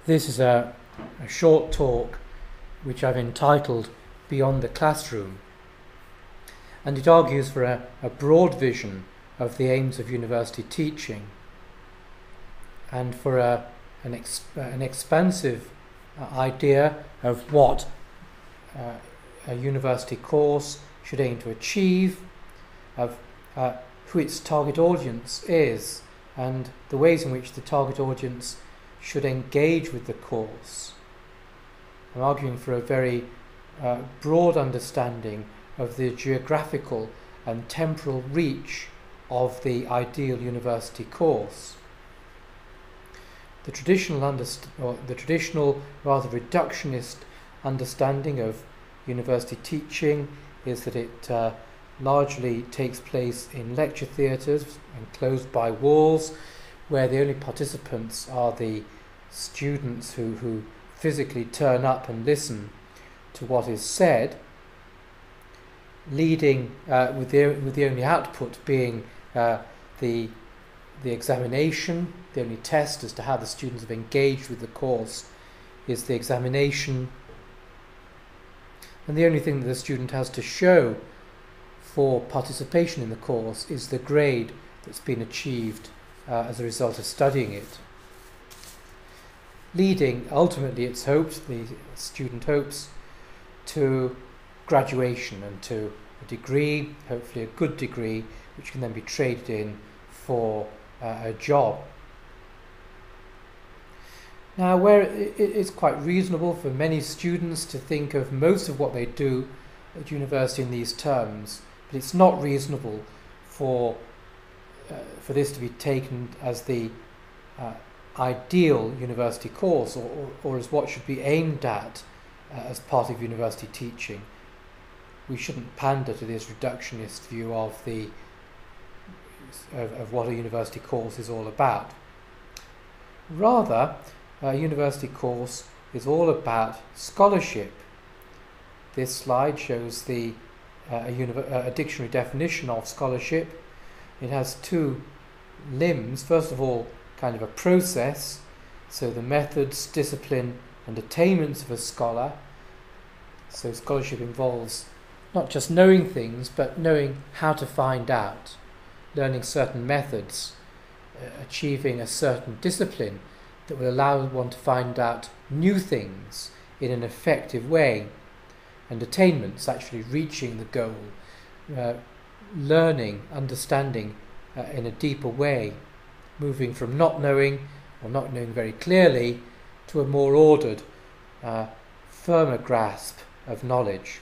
This is a short talk which I've entitled Beyond the Classroom, and it argues for a broad vision of the aims of university teaching and for an expansive idea of what a university course should aim to achieve, of who its target audience is, and the ways in which the target audience should engage with the course. I'm arguing for a very broad understanding of the geographical and temporal reach of the ideal university course. The traditional, rather reductionist understanding of university teaching is that it largely takes place in lecture theatres enclosed by walls, where the only participants are the students who physically turn up and listen to what is said, leading with the only output being the examination. The only test as to how the students have engaged with the course is the examination, and the only thing that the student has to show for participation in the course is the grade that's been achieved as a result of studying it, leading ultimately, it's hoped, the student hopes, to graduation and to a degree, hopefully a good degree, which can then be traded in for a job. Now, where it's quite reasonable for many students to think of most of what they do at university in these terms, but it's not reasonable for this to be taken as the ideal university course or as what should be aimed at as part of university teaching. We shouldn't pander to this reductionist view of what a university course is all about. Rather, a university course is all about scholarship. This slide shows a dictionary definition of scholarship. It has two limbs. First of all, kind of a process, so the methods, discipline and attainments of a scholar. So scholarship involves not just knowing things, but knowing how to find out, learning certain methods, achieving a certain discipline that will allow one to find out new things in an effective way, and attainments, actually reaching the goal, learning, understanding in a deeper way, moving from not knowing or not knowing very clearly to a more ordered, firmer grasp of knowledge.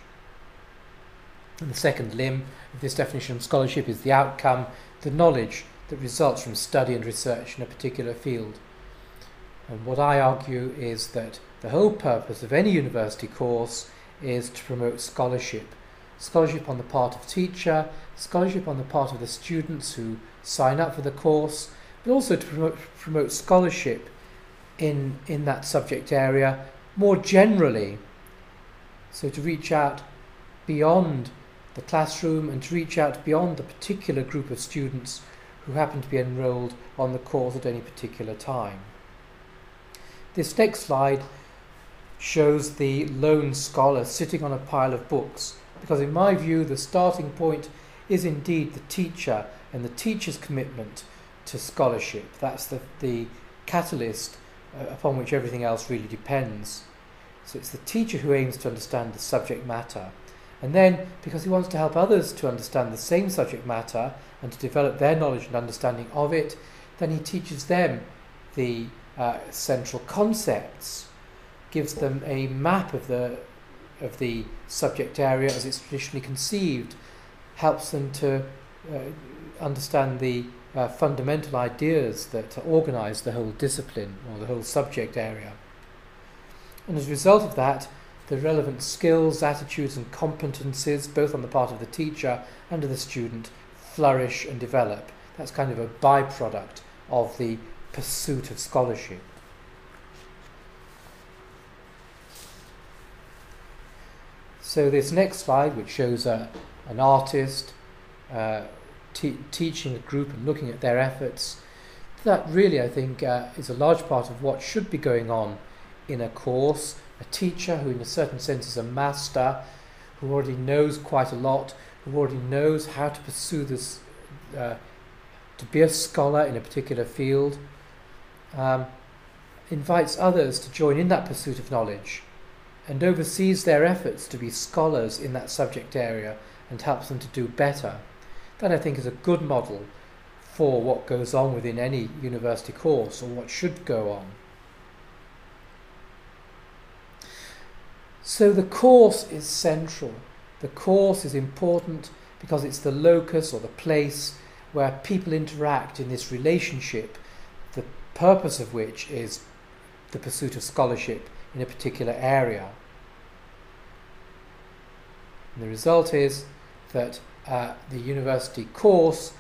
And the second limb of this definition of scholarship is the outcome, the knowledge that results from study and research in a particular field. And what I argue is that the whole purpose of any university course is to promote scholarship. Scholarship on the part of teacher, scholarship on the part of the students who sign up for the course, but also to promote scholarship in that subject area more generally. So to reach out beyond the classroom and to reach out beyond the particular group of students who happen to be enrolled on the course at any particular time. This next slide shows the lone scholar sitting on a pile of books, because in my view the starting point is indeed the teacher and the teacher's commitment to scholarship. That's the catalyst upon which everything else really depends. So it's the teacher who aims to understand the subject matter, and then because he wants to help others to understand the same subject matter and to develop their knowledge and understanding of it, then he teaches them the central concepts, gives them a map of the subject area as it's traditionally conceived, helps them to understand the fundamental ideas that organise the whole discipline or the whole subject area. And as a result of that, the relevant skills, attitudes and competencies, both on the part of the teacher and of the student, flourish and develop. That's kind of a byproduct of the pursuit of scholarship. So this next slide, which shows an artist teaching a group and looking at their efforts, That really, I think, is a large part of what should be going on in a course. A teacher who in a certain sense is a master, who already knows quite a lot, who already knows how to pursue this, to be a scholar in a particular field, invites others to join in that pursuit of knowledge and oversees their efforts to be scholars in that subject area and helps them to do better. That, I think, is a good model for what goes on within any university course, or what should go on. So the course is central. The course is important because it's the locus or the place where people interact in this relationship, the purpose of which is the pursuit of scholarship in a particular area. And the result is that the university course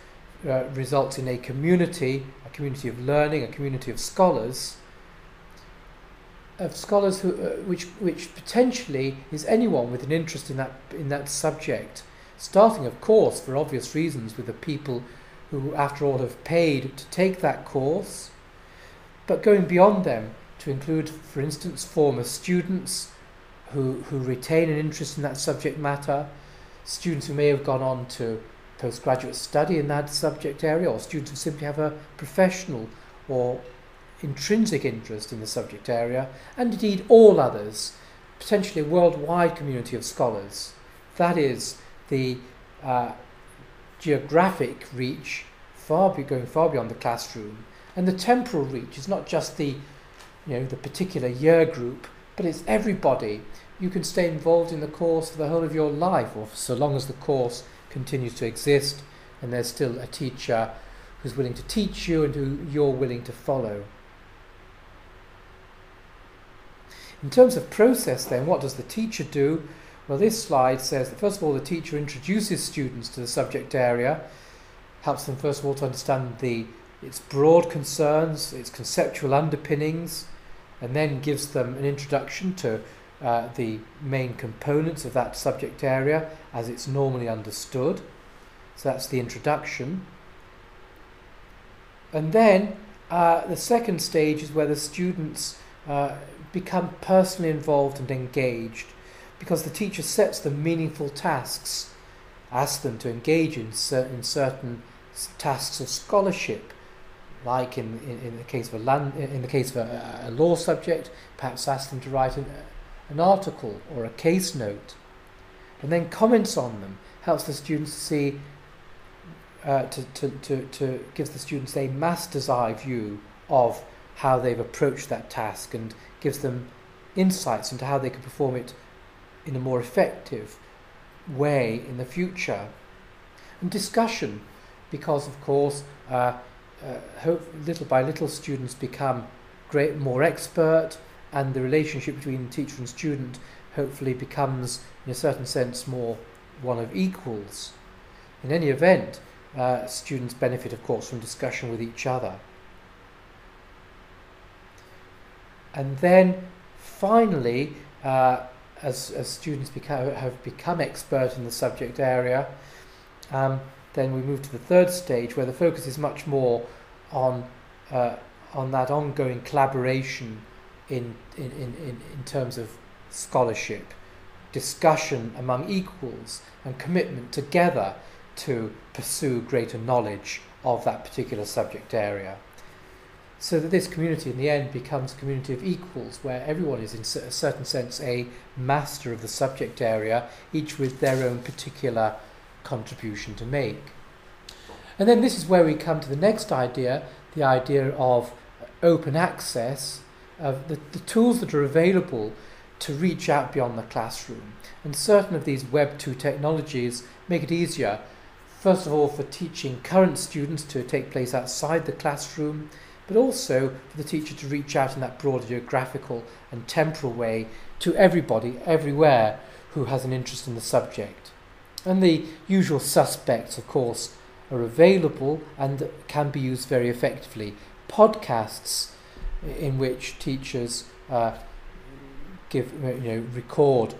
results in a community of learning, a community of scholars who, which potentially is anyone with an interest in that subject, starting, of course, for obvious reasons, with the people who, after all, have paid to take that course, but going beyond them to include, for instance, former students who retain an interest in that subject matter, students who may have gone on to postgraduate study in that subject area, or students who simply have a professional or intrinsic interest in the subject area, and indeed all others, potentially a worldwide community of scholars. That is the geographic reach, going far beyond the classroom, and the temporal reach is not just the particular year group, but it's everybody. You can stay involved in the course for the whole of your life, or for so long as the course continues to exist and there's still a teacher who's willing to teach you and who you're willing to follow. In terms of process then, what does the teacher do? Well, this slide says that first of all the teacher introduces students to the subject area, helps them first of all to understand its broad concerns, its conceptual underpinnings, and then gives them an introduction to the main components of that subject area as it's normally understood. So that's the introduction. And then the second stage is where the students become personally involved and engaged, because the teacher sets them meaningful tasks, asks them to engage in certain tasks of scholarship, like in the case of a law subject, perhaps ask them to write an article or a case note, and then comments on them, helps the students see, gives the students a master's eye view of how they've approached that task, and gives them insights into how they can perform it in a more effective way in the future. And discussion, because of course little by little students become more expert, and the relationship between teacher and student hopefully becomes, in a certain sense, more one of equals. In any event, students benefit, of course, from discussion with each other. And then, finally, as students have become expert in the subject area, then we move to the third stage, where the focus is much more on that ongoing collaboration in terms of scholarship, discussion among equals, and commitment together to pursue greater knowledge of that particular subject area. So that this community in the end becomes a community of equals, where everyone is in a certain sense a master of the subject area, each with their own particular contribution to make. And then this is where we come to the next idea, the idea of open access, of the tools that are available to reach out beyond the classroom. And certain of these Web 2 technologies make it easier, first of all, for teaching current students to take place outside the classroom, but also for the teacher to reach out in that broader geographical and temporal way to everybody, everywhere, who has an interest in the subject. And the usual suspects, of course, are available and can be used very effectively. Podcasts in which teachers record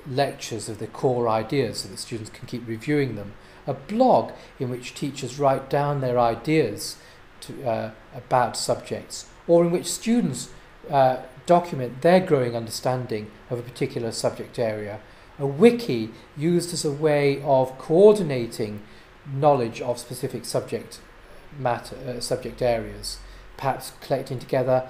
lectures of the core ideas so that students can keep reviewing them. A blog in which teachers write down their ideas about subjects, or in which students document their growing understanding of a particular subject area. A wiki used as a way of coordinating knowledge of specific subject areas, perhaps collecting together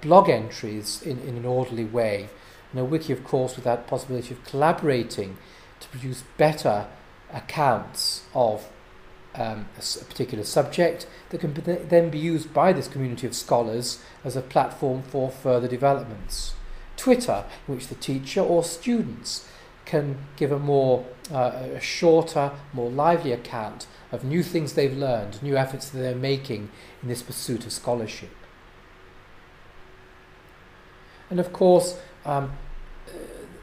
blog entries in an orderly way. And a wiki, of course, with that possibility of collaborating to produce better accounts of a particular subject that can then be used by this community of scholars as a platform for further developments. Twitter, in which the teacher or students can give a shorter, more lively account of new things they've learned, new efforts that they're making in this pursuit of scholarship. And of course,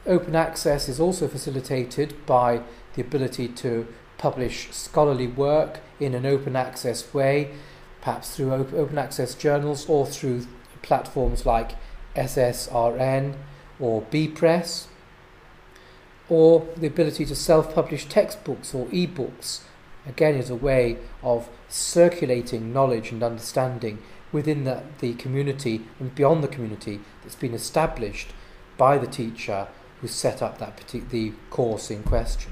open access is also facilitated by the ability to publish scholarly work in an open access way, perhaps through open access journals or through platforms like SSRN or bPress, or the ability to self-publish textbooks or e-books, again is a way of circulating knowledge and understanding within the community and beyond the community that's been established by the teacher who set up the course in question.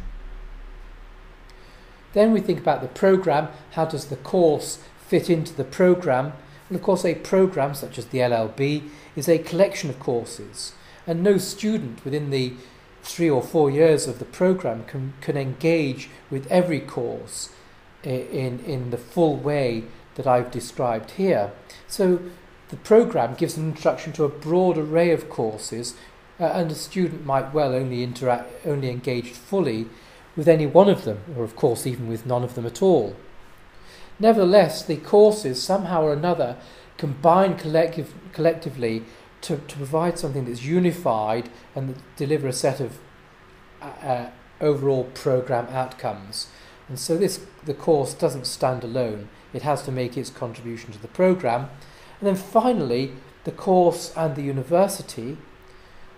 Then we think about the programme. How does the course fit into the programme? And of course a programme such as the LLB is a collection of courses, and no student within the 3 or 4 years of the programme can engage with every course in the full way that I've described here. So the programme gives an introduction to a broad array of courses, and a student might well only engage fully with any one of them, or of course even with none of them at all. Nevertheless, the courses somehow or another combine collectively to provide something that's unified and deliver a set of overall programme outcomes. And so the course doesn't stand alone. It has to make its contribution to the programme. And then finally, the course and the university.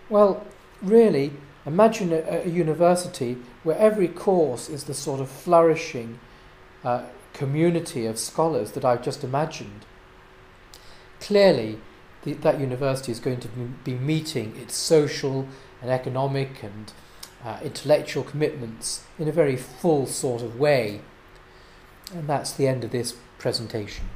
Well, really, imagine a university where every course is the sort of flourishing community of scholars that I've just imagined. Clearly, that university is going to be meeting its social and economic and intellectual commitments in a very full sort of way. And that's the end of this presentation.